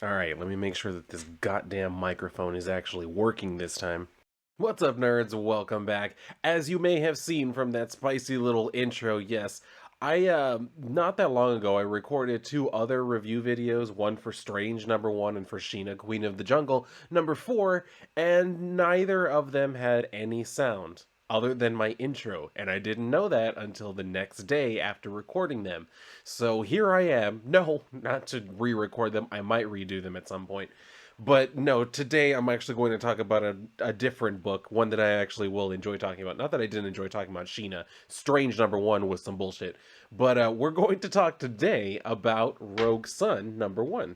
Alright, let me make sure that this goddamn microphone is actually working this time. What's up, nerds? Welcome back. As you may have seen from that spicy little intro, yes, not that long ago, I recorded two other review videos, one for Strange #1 and for Sheena, Queen of the Jungle #4, and neither of them had any sound other than my intro, and I didn't know that until the next day after recording them. So here I am. No, not to re-record them. I might redo them at some point. But no, today I'm actually going to talk about a different book, one that I actually will enjoy talking about. Not that I didn't enjoy talking about Sheena. Strange #1 was some bullshit. But we're going to talk today about Rogue Sun #1.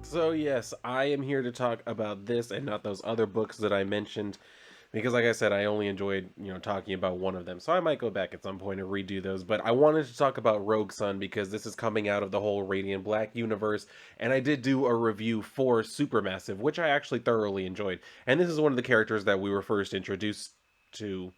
So yes, I am here to talk about this and not those other books that I mentioned, because like I said, I only enjoyed, talking about one of them. So I might go back at some point and redo those, but I wanted to talk about Rogue Sun because this is coming out of the whole Radiant Black universe, and I did do a review for Supermassive, which I actually thoroughly enjoyed. And this is one of the characters that we were first introduced to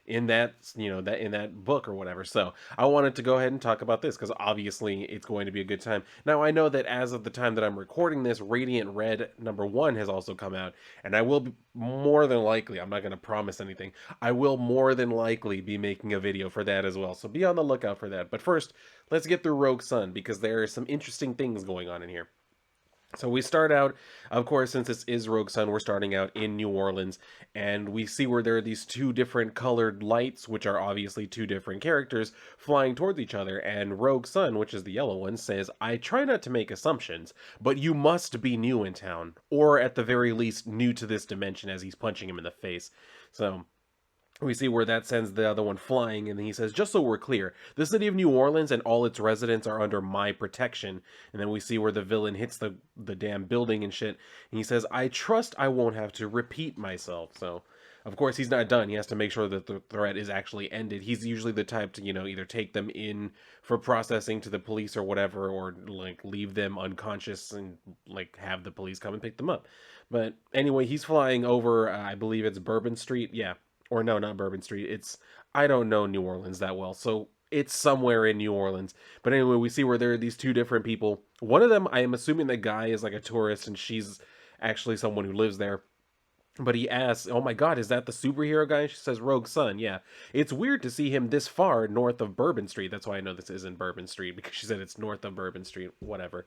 in that that in that book or whatever. So I wanted to go ahead and talk about this because obviously it's going to be a good time. Now I know that as of the time that I'm recording this, Radiant Red #1 has also come out, and I will be more than likely, I'm not going to promise anything, I will more than likely be making a video for that as well, so be on the lookout for that. But first, let's get through Rogue Sun because there are some interesting things going on in here. So we start out, of course, since this is Rogue Sun, we're starting out in New Orleans, and we see where there are these two different colored lights, which are obviously two different characters, flying towards each other, and Rogue Sun, which is the yellow one, says, "I try not to make assumptions, but you must be new in town, or at the very least, new to this dimension," as he's punching him in the face. So we see where that sends the other one flying, and he says, "Just so we're clear, the city of New Orleans and all its residents are under my protection." And then we see where the villain hits the damn building and shit, and he says, "I trust I won't have to repeat myself." So of course he's not done. He has to make sure that the threat is actually ended. He's usually the type to, either take them in for processing to the police or whatever, or like leave them unconscious and like have the police come and pick them up. But anyway, he's flying over, I believe it's Bourbon Street. Yeah, or no, not Bourbon Street. I don't know New Orleans that well, so it's somewhere in New Orleans. But anyway, we see where there are these two different people. One of them, I am assuming the guy is like a tourist, and she's actually someone who lives there. But he asks, "Oh my God, is that the superhero guy?" And she says, "Rogue Sun, yeah." It's weird to see him this far north of Bourbon Street. That's why I know this isn't Bourbon Street, because she said it's north of Bourbon Street, whatever.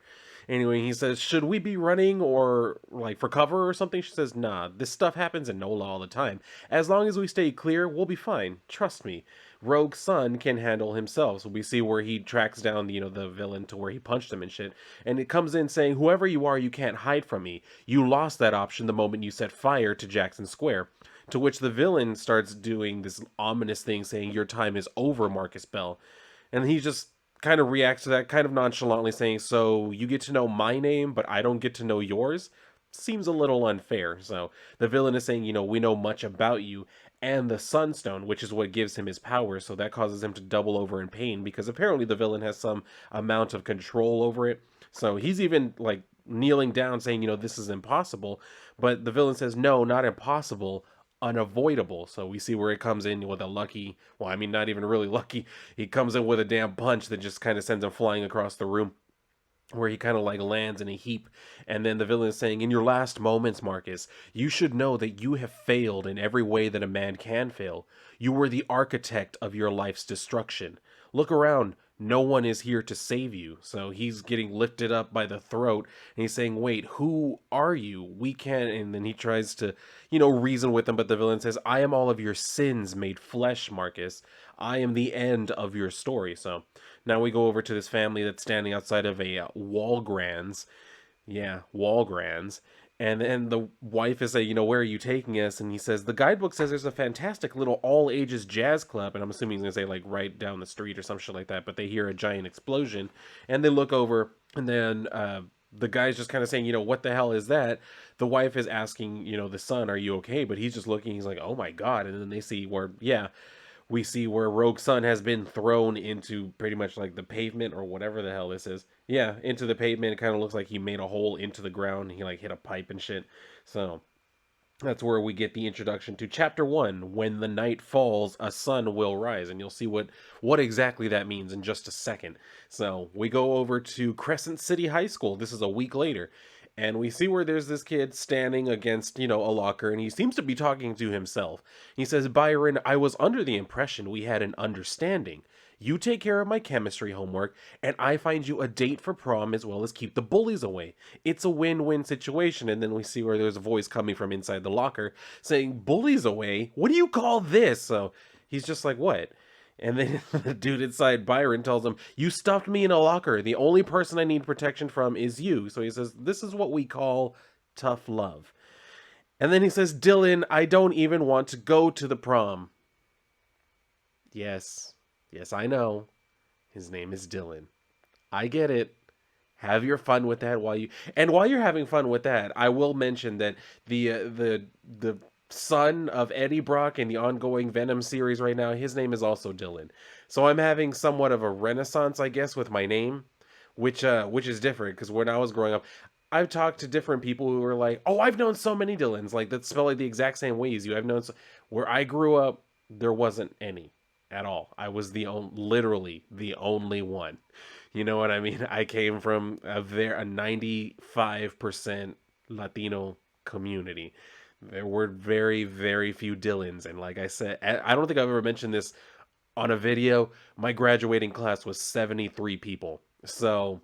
Anyway, he says, "Should we be running or like for cover or something?" She says, "Nah, this stuff happens in NOLA all the time. As long as we stay clear, we'll be fine. Trust me. Rogue Sun can handle himself." So we see where he tracks down, the villain to where he punched him and shit. And it comes in saying, "Whoever you are, you can't hide from me. You lost that option the moment you set fire to Jackson Square." To which the villain starts doing this ominous thing saying, "Your time is over, Marcus Bell." And he just kind of reacts to that kind of nonchalantly saying, "So you get to know my name, but I don't get to know yours?" Seems a little unfair. So the villain is saying, "We know much about you and the Sunstone, which is what gives him his power." So that causes him to double over in pain because apparently the villain has some amount of control over it. So he's even like kneeling down saying, "This is impossible." But the villain says, "No, not impossible, unavoidable." So we see where it comes in with a lucky, well, I mean, not even really lucky. He comes in with a damn punch that just kind of sends him flying across the room, where he kind of like lands in a heap. And then the villain is saying, "In your last moments, Marcus, you should know that you have failed in every way that a man can fail. You were the architect of your life's destruction. Look around. No one is here to save you." So he's getting lifted up by the throat, and he's saying, "Wait, who are you? We can't." And then he tries to, reason with him, but the villain says, "I am all of your sins made flesh, Marcus. I am the end of your story." So now we go over to this family that's standing outside of a Walgreens. Yeah, Walgreens. And then the wife is saying, "Where are you taking us?" And he says, "The guidebook says there's a fantastic little all ages jazz club." And I'm assuming he's going to say like right down the street or some shit like that. But they hear a giant explosion and they look over, and then the guy's just kind of saying, "What the hell is that?" The wife is asking, the son, "Are you okay?" But he's just looking, he's like, "Oh my God." And then they see where, yeah, We see where Rogue Sun has been thrown into pretty much like the pavement or whatever the hell this is. Yeah, into the pavement. It kind of looks like he made a hole into the ground. He like hit a pipe and shit. So that's where we get the introduction to chapter 1. When the night falls, a sun will rise, and you'll see what exactly that means in just a second. So we go over to Crescent City High School. This is a week later, and we see where there's this kid standing against, a locker, and he seems to be talking to himself. He says, Byron, I was under the impression we had an understanding. You take care of my chemistry homework, and I find you a date for prom as well as keep the bullies away. It's a win-win situation. And then we see where there's a voice coming from inside the locker saying, bullies away? What do you call this? So he's just like, what? And then the dude inside, Byron, tells him, you stuffed me in a locker. The only person I need protection from is you. So he says, this is what we call tough love. And then he says, Dylan, I don't even want to go to the prom. Yes. Yes, I know. His name is Dylan. I get it. Have your fun with that while you're having fun with that, I will mention that the son of Eddie Brock in the ongoing Venom series right now, his name is also Dylan. So I'm having somewhat of a renaissance, I guess, with my name, which is different because when I was growing up, I've talked to different people who were like, "Oh, I've known so many Dylans like that spell like the exact same way as you." I've known where I grew up, there wasn't any at all. I was literally the only one. You know what I mean? I came from a 95% Latino community. There were very, very few Dylans. And like I said, I don't think I've ever mentioned this on a video. My graduating class was 73 people. So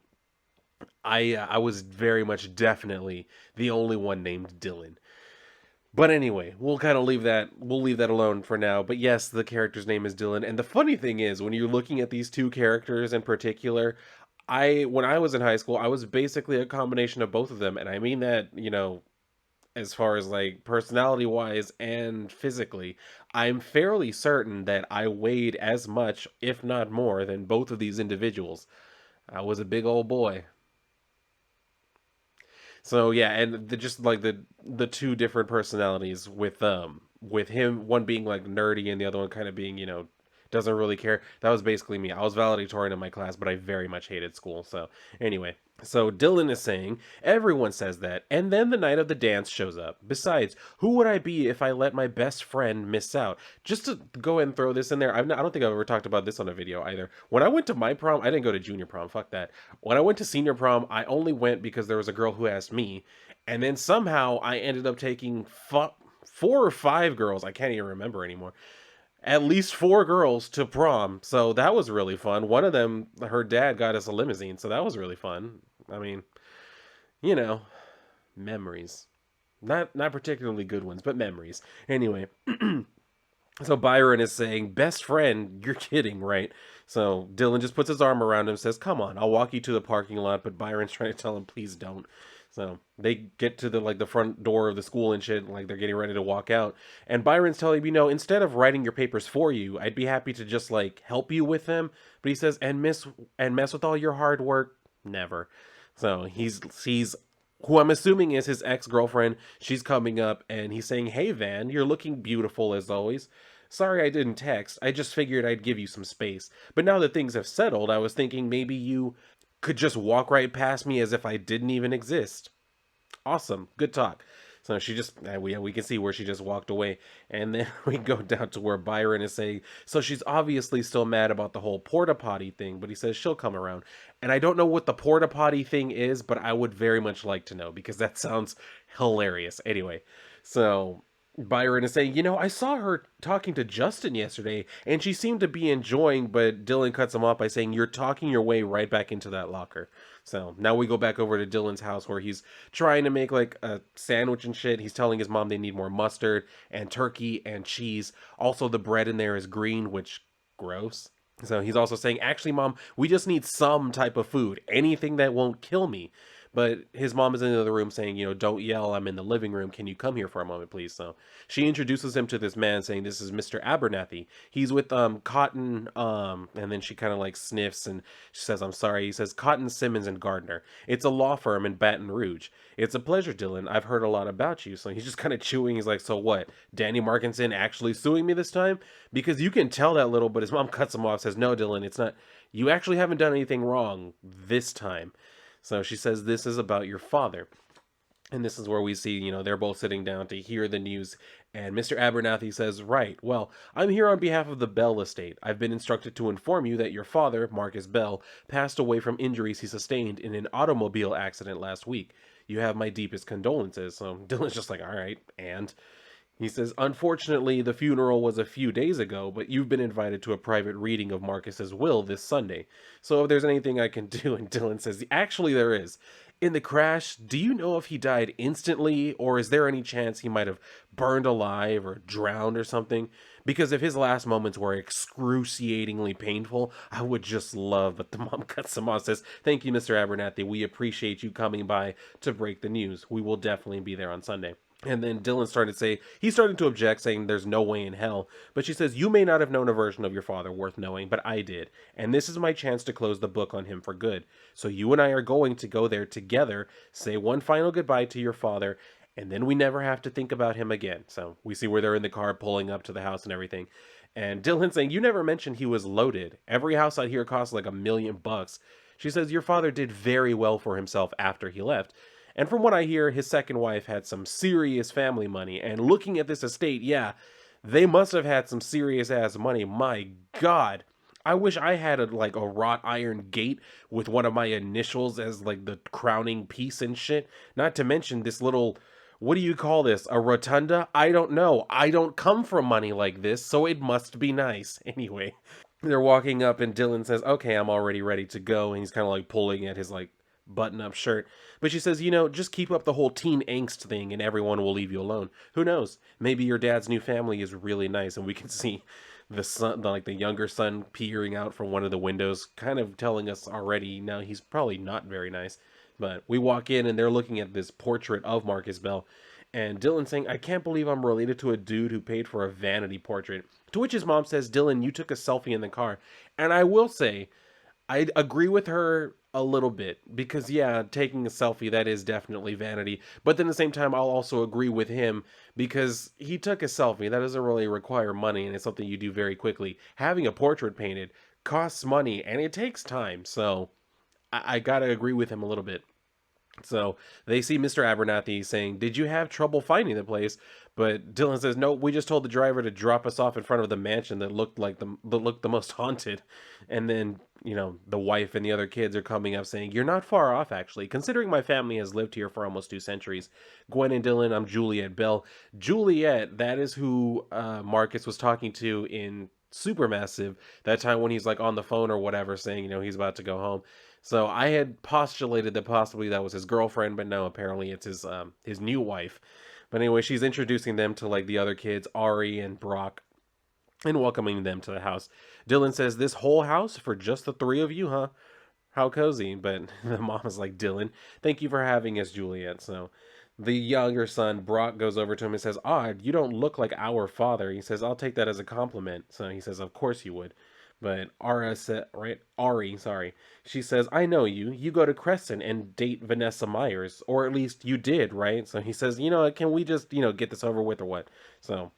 I was very much definitely the only one named Dylan. But anyway, we'll leave that alone for now. But yes, the character's name is Dylan. And the funny thing is, when you're looking at these two characters in particular, when I was in high school, I was basically a combination of both of them. And I mean that, as far as like personality wise and physically, I'm fairly certain that I weighed as much, if not more, than both of these individuals. I was a big old boy. So yeah, and just like the two different personalities with him, one being like nerdy and the other one kind of being, doesn't really care. That was basically me. I was valedictorian in my class, but I very much hated school. So anyway, so Dylan is saying everyone says that, and then the night of the dance shows up. Besides, who would I be if I let my best friend miss out? Just to go ahead and throw this in there, I don't think I've ever talked about this on a video either. When I went to my prom, I didn't go to junior prom. Fuck that. When I went to senior prom, I only went because there was a girl who asked me, and then somehow I ended up taking four or five girls. I can't even remember anymore, at least four girls to prom. So that was really fun. One of them, her dad got us a limousine, so that was really fun. I mean, you know, memories. Not particularly good ones, but memories. Anyway, so Byron is saying, "Best friend, you're kidding, right?" So Dylan just puts his arm around him and says, "Come on, I'll walk you to the parking lot." But Byron's trying to tell him, "Please don't." So they get to the front door of the school and shit, like they're getting ready to walk out. And Byron's telling him, instead of writing your papers for you, I'd be happy to just like help you with them. But he says, and mess with all your hard work, never. So he's who I'm assuming is his ex-girlfriend. She's coming up and he's saying, "Hey Van, you're looking beautiful as always. Sorry I didn't text. I just figured I'd give you some space. But now that things have settled, I was thinking maybe you could just walk right past me as if I didn't even exist." Awesome. Good talk. So she just, we can see where she just walked away. And then we go down to where Byron is saying, so she's obviously still mad about the whole porta potty thing, but he says she'll come around. And I don't know what the porta potty thing is, but I would very much like to know because that sounds hilarious. Anyway, so Byron is saying, I saw her talking to Justin yesterday and she seemed to be enjoying, but Dylan cuts him off by saying, "You're talking your way right back into that locker." So now we go back over to Dylan's house where he's trying to make like a sandwich and shit. He's telling his mom they need more mustard and turkey and cheese. Also, the bread in there is green, which gross. So he's also saying, "Actually, mom, we just need some type of food, anything that won't kill me." But his mom is in the other room saying, don't yell. I'm in the living room. Can you come here for a moment, please? So she introduces him to this man saying, this is Mr. Abernathy. He's with Cotton, and then she kind of like sniffs and she says, I'm sorry. He says, Cotton, Simmons, and Gardner. It's a law firm in Baton Rouge. It's a pleasure, Dylan. I've heard a lot about you. So he's just kind of chewing. He's like, so what? Danny Markinson actually suing me this time? Because you can tell that little, but his mom cuts him off, says, no, Dylan, it's not. You actually haven't done anything wrong this time. So she says, this is about your father. And this is where we see, they're both sitting down to hear the news. And Mr. Abernathy says, right, well, I'm here on behalf of the Bell estate. I've been instructed to inform you that your father, Marcus Bell, passed away from injuries he sustained in an automobile accident last week. You have my deepest condolences. So Dylan's just like, all right, and he says, unfortunately, the funeral was a few days ago, but you've been invited to a private reading of Marcus's will this Sunday. So if there's anything I can do, and Dylan says, actually there is. In the crash, do you know if he died instantly, or is there any chance he might have burned alive or drowned or something? Because if his last moments were excruciatingly painful, I would just love, but the mom cuts him off, says, thank you, Mr. Abernathy. We appreciate you coming by to break the news. We will definitely be there on Sunday. And then Dylan started to say, he's starting to object, saying there's no way in hell. But she says, you may not have known a version of your father worth knowing, but I did. And this is my chance to close the book on him for good. So you and I are going to go there together, say one final goodbye to your father, and then we never have to think about him again. So we see where they're in the car pulling up to the house and everything. And Dylan saying, you never mentioned he was loaded. Every house out here costs like $1 million. She says, your father did very well for himself after he left. And from what I hear, his second wife had some serious family money. And looking at this estate, yeah, they must have had some serious ass money. My God. I wish I had a wrought iron gate with one of my initials as like the crowning piece and shit. Not to mention this little, what do you call this? A rotunda? I don't know. I don't come from money like this, so it must be nice. Anyway, they're walking up and Dylan says, okay, I'm already ready to go. And he's kind of like pulling at his button-up shirt. But she says, just keep up the whole teen angst thing and everyone will leave you alone. Who knows? Maybe your dad's new family is really nice and we can see the son, the younger son peering out from one of the windows, kind of telling us already now he's probably not very nice. But we walk in and they're looking at this portrait of Marcus Bell. And Dylan saying, I can't believe I'm related to a dude who paid for a vanity portrait. To which his mom says, Dylan, you took a selfie in the car. And I will say, I agree with her a little bit because, yeah, taking a selfie, that is definitely vanity. But then at the same time, I'll also agree with him because he took a selfie. That doesn't really require money and it's something you do very quickly. Having a portrait painted costs money and it takes time. So I gotta agree with him a little bit. So they see Mr. Abernathy saying, did you have trouble finding the place? But Dylan says, no, we just told the driver to drop us off in front of the mansion that looked the most haunted. And then, the wife and the other kids are coming up saying, you're not far off, actually. Considering my family has lived here for almost 2 centuries. Gwen and Dylan, I'm Juliet Bell. Juliet, that is who Marcus was talking to in Supermassive. That time when he's on the phone or whatever saying, he's about to go home. So I had postulated that possibly that was his girlfriend, but no, apparently it's his new wife. But anyway, she's introducing them to the other kids, Ari and Brock, and welcoming them to the house. Dylan says, this whole house for just the 3 of you, huh? How cozy. But the mom is like, Dylan, thank you for having us, Juliet. So the younger son, Brock, goes over to him and says, odd, you don't look like our father. He says, I'll take that as a compliment. So he says, of course you would. But Ari, sorry. She says, I know you. You go to Crescent and date Vanessa Myers. Or at least you did, right? So he says, can we just, get this over with or what? So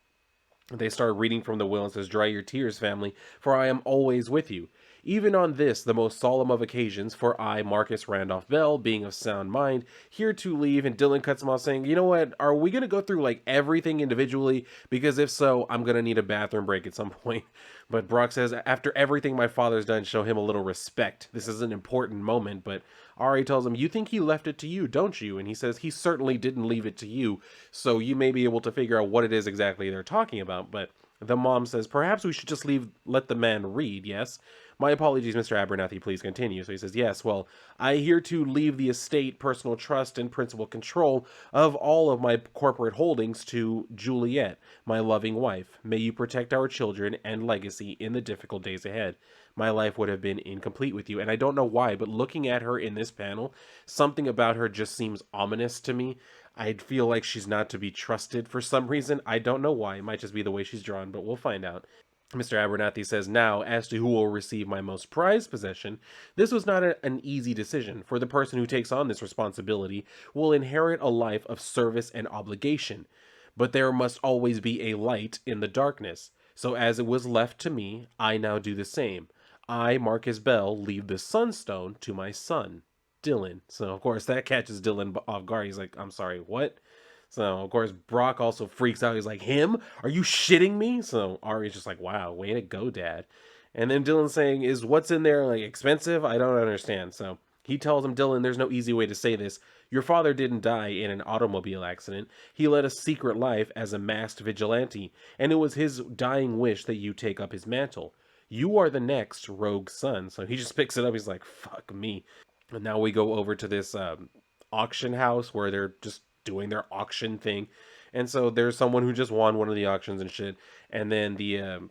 they start reading from the will and says, dry your tears, family, for I am always with you. Even on this, the most solemn of occasions, for I, Marcus Randolph Bell, being of sound mind, here to leave. And Dylan cuts him off saying, you know what, are we going to go through everything individually? Because if so, I'm going to need a bathroom break at some point. But Brock says, after everything my father's done, show him a little respect. This is an important moment. But Ari tells him, you think he left it to you, don't you? And he says, he certainly didn't leave it to you. So you may be able to figure out what it is exactly they're talking about. But The mom says, perhaps we should just let the man read, yes? My apologies, Mr. Abernathy, please continue. So he says, yes, well, I hereto leave the estate, personal trust, and principal control of all of my corporate holdings to Juliet, my loving wife. May you protect our children and legacy in the difficult days ahead. My life would have been incomplete with you. And I don't know why, but looking at her in this panel, something about her just seems ominous to me. I feel like she's not to be trusted for some reason. I don't know why. It might just be the way she's drawn, but we'll find out. Mr. Abernathy says, now, as to who will receive my most prized possession, this was not an easy decision, for the person who takes on this responsibility will inherit a life of service and obligation. But there must always be a light in the darkness. So as it was left to me, I now do the same. I, Marcus Bell, leave the Sunstone to my son, Dylan. So, of course, that catches Dylan off guard. He's like, I'm sorry, what? So, of course, Brock also freaks out. He's like, him? Are you shitting me? So, Ari's just like, wow, way to go, Dad. And then Dylan's saying, is what's in there, like, expensive? I don't understand. So, he tells him, Dylan, there's no easy way to say this. Your father didn't die in an automobile accident. He led a secret life as a masked vigilante, and it was his dying wish that you take up his mantle. You are the next rogue son. So he just picks it up. He's like, fuck me. And now we go over to this auction house where they're just doing their auction thing. And so there's someone who just won one of the auctions and shit. And then the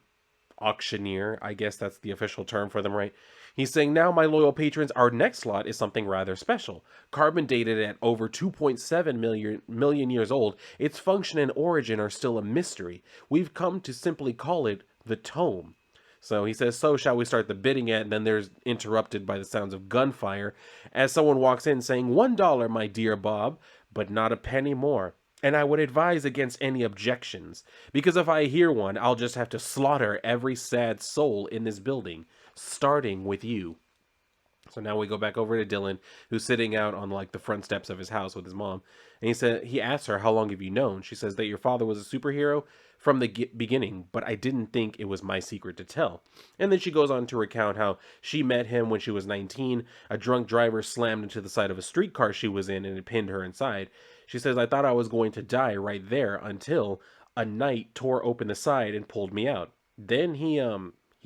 auctioneer, I guess that's the official term for them, right? He's saying, now, my loyal patrons, our next lot is something rather special. Carbon dated at over 2.7 million years old, its function and origin are still a mystery. We've come to simply call it the Tome. So he says, so shall we start the bidding at? And then there's interrupted by the sounds of gunfire as someone walks in saying, $1, my dear Bob, but not a penny more. And I would advise against any objections, because if I hear one, I'll just have to slaughter every sad soul in this building, starting with you. So now we go back over to Dylan, who's sitting out on like the front steps of his house with his mom. And he asks her, how long have you known? She says that your father was a superhero from the beginning, but I didn't think it was my secret to tell. And then she goes on to recount how she met him when she was 19. A drunk driver slammed into the side of a streetcar she was in and it pinned her inside. She says, I thought I was going to die right there until a knight tore open the side and pulled me out. Then he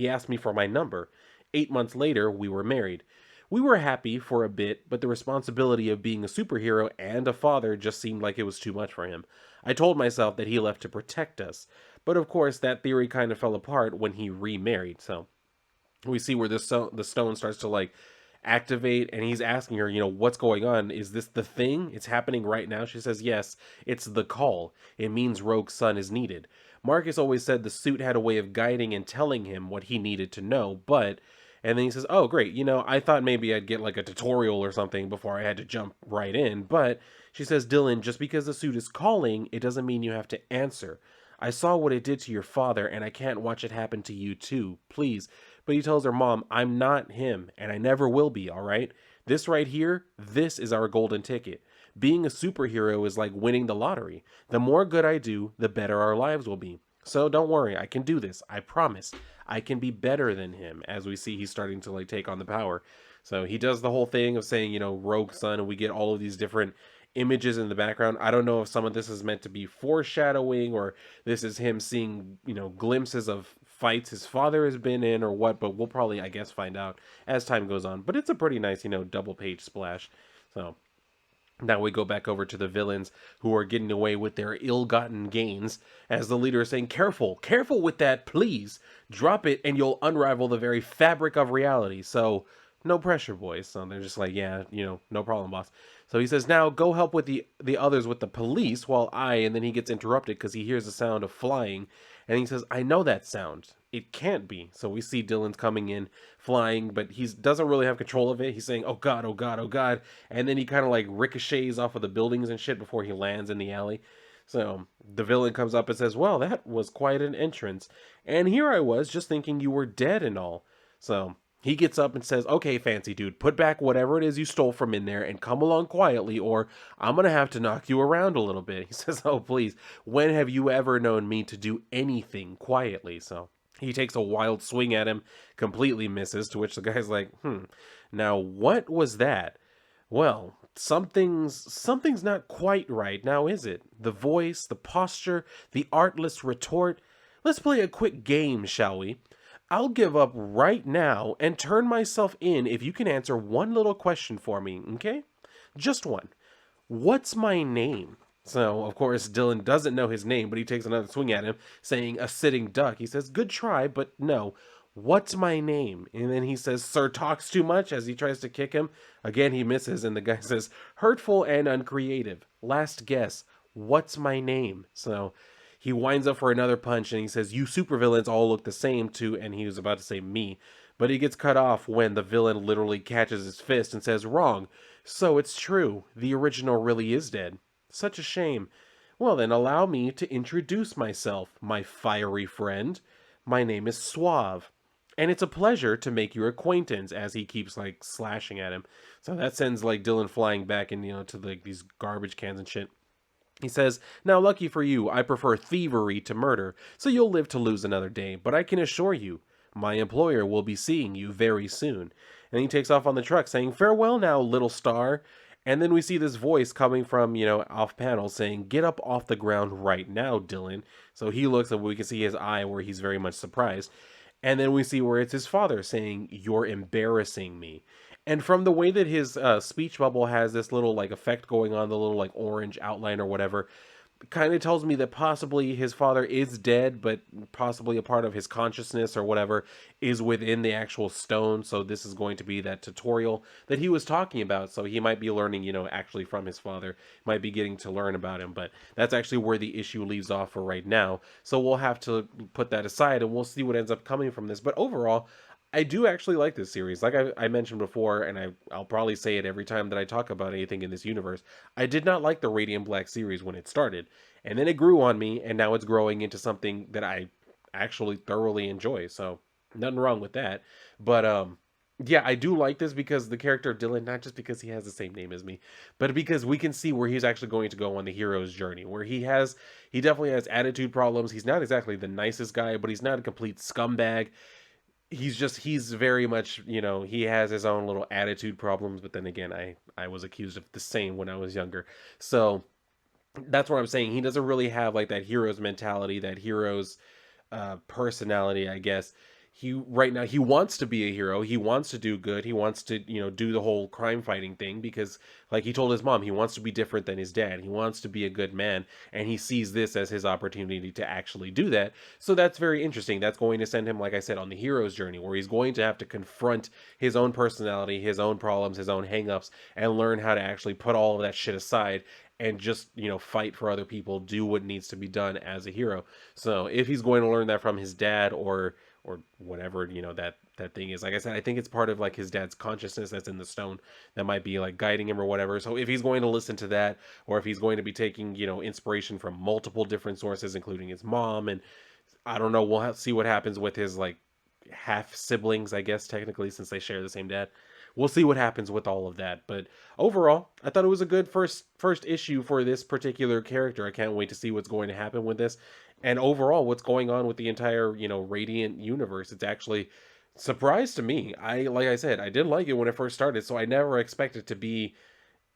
asked me for my number. 8 months later, we were married. We were happy for a bit, but the responsibility of being a superhero and a father just seemed like it was too much for him. I told myself that he left to protect us, but of course that theory kind of fell apart when he remarried. So we see where the stone starts to like activate, and he's asking her, what's going on? Is this the thing? It's happening right now? She says, yes, it's the call. It means Rogue Son is needed. Marcus always said the suit had a way of guiding and telling him what he needed to know, but... And then he says, oh, great, I thought maybe I'd get like a tutorial or something before I had to jump right in. But she says, Dylan, just because the suit is calling, it doesn't mean you have to answer. I saw what it did to your father, and I can't watch it happen to you too. Please. But he tells her, Mom, I'm not him, and I never will be, all right? This right here, this is our golden ticket. Being a superhero is like winning the lottery. The more good I do, the better our lives will be. So don't worry, I can do this. I promise. I can be better than him. As we see, he's starting to like take on the power. So he does the whole thing of saying, Rogue Son, and we get all of these different images in the background. I don't know if some of this is meant to be foreshadowing or this is him seeing, glimpses of fights his father has been in or what, but we'll probably, I guess, find out as time goes on. But it's a pretty nice, double page splash. So now we go back over to the villains who are getting away with their ill-gotten gains as the leader is saying, careful with that, please. Drop it and you'll unravel the very fabric of reality. So no pressure, boys. So they're just like, yeah, no problem, boss. So he says, now go help with the others with the police while and then he gets interrupted because he hears the sound of flying. And he says, I know that sound. It can't be. So we see Dylan's coming in, flying, but he doesn't really have control of it. He's saying, oh God, oh God, oh God. And then he kind of like ricochets off of the buildings and shit before he lands in the alley. So the villain comes up and says, well, that was quite an entrance. And here I was just thinking you were dead and all. So he gets up and says, okay, fancy dude, put back whatever it is you stole from in there and come along quietly or I'm going to have to knock you around a little bit. He says, oh, please, when have you ever known me to do anything quietly? So he takes a wild swing at him, completely misses, to which the guy's like, now what was that? Well, something's not quite right now, is it? The voice, the posture, the artless retort. Let's play a quick game, shall we? I'll give up right now and turn myself in if you can answer one little question for me, okay? Just one. What's my name? So, of course, Dylan doesn't know his name, but he takes another swing at him, saying a sitting duck. He says, good try, but no. What's my name? And then he says, Sir talks too much as he tries to kick him. Again, he misses, and the guy says, hurtful and uncreative. Last guess. What's my name? So he winds up for another punch, and he says, you supervillains all look the same too, and he was about to say me. But he gets cut off when the villain literally catches his fist and says, wrong. So it's true. The original really is dead. Such a shame. Well, then allow me to introduce myself, my fiery friend. My name is Suave. And it's a pleasure to make your acquaintance, as he keeps like slashing at him. So that sends like Dylan flying back and to like these garbage cans and shit. He says, now lucky for you, I prefer thievery to murder, so you'll live to lose another day, but I can assure you, my employer will be seeing you very soon. And he takes off on the truck saying, farewell now, little star. And then we see this voice coming from, off panel saying, get up off the ground right now, Dylan. So he looks and we can see his eye where he's very much surprised. And then we see where it's his father saying, you're embarrassing me. And from the way that his speech bubble has this little like effect going on, the little like orange outline or whatever, kind of tells me that possibly his father is dead, but possibly a part of his consciousness or whatever is within the actual stone. So this is going to be that tutorial that he was talking about. So he might be learning, actually from his father, might be getting to learn about him. But that's actually where the issue leaves off for right now. So we'll have to put that aside and we'll see what ends up coming from this. But overall, I do actually like this series. Like I mentioned before, and I'll probably say it every time that I talk about anything in this universe, I did not like the Radiant Black series when it started. And then it grew on me, and now it's growing into something that I actually thoroughly enjoy. So, nothing wrong with that. But, yeah, I do like this because the character of Dylan, not just because he has the same name as me, but because we can see where he's actually going to go on the hero's journey, where he definitely has attitude problems. He's not exactly the nicest guy, but he's not a complete scumbag. He's very much, he has his own little attitude problems, but then again, I was accused of the same when I was younger. So that's what I'm saying. He doesn't really have like that hero's mentality, that hero's personality, I guess. Right now he wants to be a hero. He wants to do good. He wants to, do the whole crime fighting thing because like he told his mom, he wants to be different than his dad. He wants to be a good man and he sees this as his opportunity to actually do that. So that's very interesting. That's going to send him, like I said, on the hero's journey where he's going to have to confront his own personality, his own problems, his own hangups, and learn how to actually put all of that shit aside and just, fight for other people, do what needs to be done as a hero. So if he's going to learn that from his dad or whatever, that thing is, like I said, I think it's part of like his dad's consciousness that's in the stone that might be like guiding him or whatever. So if he's going to listen to that, or if he's going to be taking, inspiration from multiple different sources, including his mom, and I don't know, we'll see what happens with his like half siblings, I guess, technically, since they share the same dad. We'll see what happens with all of that. But overall, I thought it was a good first issue for this particular character. I can't wait to see what's going to happen with this. And overall, what's going on with the entire, Radiant universe. It's actually surprise to me. Like I said, I did like it when it first started, so I never expected to be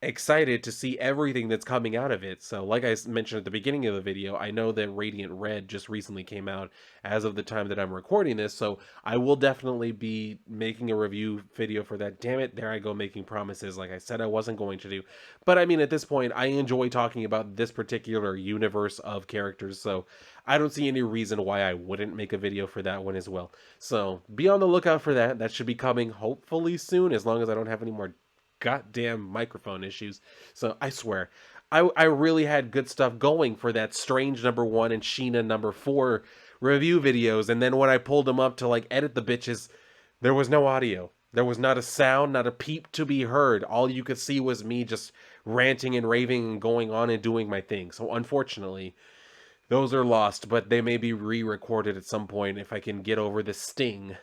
excited to see everything that's coming out of it. So like I mentioned at the beginning of the video, I know that Radiant Red just recently came out as of the time that I'm recording this, so I will definitely be making a review video for that. Damn it, there I go making promises like I said I wasn't going to do. But I mean, at this point, I enjoy talking about this particular universe of characters, so I don't see any reason why I wouldn't make a video for that one as well. So be on the lookout for that. That should be coming hopefully soon, as long as I don't have any more goddamn microphone issues. So I swear, I really had good stuff going for that Strange #1 and Sheena #4 review videos, and then when I pulled them up to like edit the bitches, there was no audio. There was not a sound, not a peep to be heard. All you could see was me just ranting and raving and going on and doing my thing. So unfortunately, those are lost, but they may be re-recorded at some point if I can get over the sting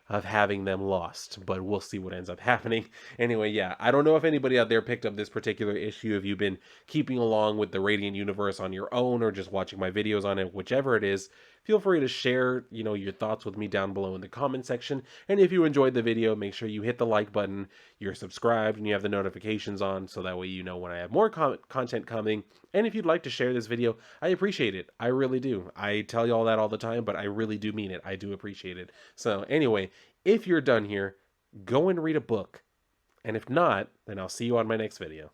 of having them lost, but we'll see what ends up happening. Anyway, yeah, I don't know if anybody out there picked up this particular issue, if you've been keeping along with the Radiant universe on your own or just watching my videos on it, whichever it is, feel free to share, your thoughts with me down below in the comment section. And if you enjoyed the video, make sure you hit the like button, you're subscribed, and you have the notifications on so that way you know when I have more content coming. And if you'd like to share this video, I appreciate it. I really do. I tell you all that all the time, but I really do mean it. I do appreciate it. So anyway, if you're done here, go and read a book. And if not, then I'll see you on my next video.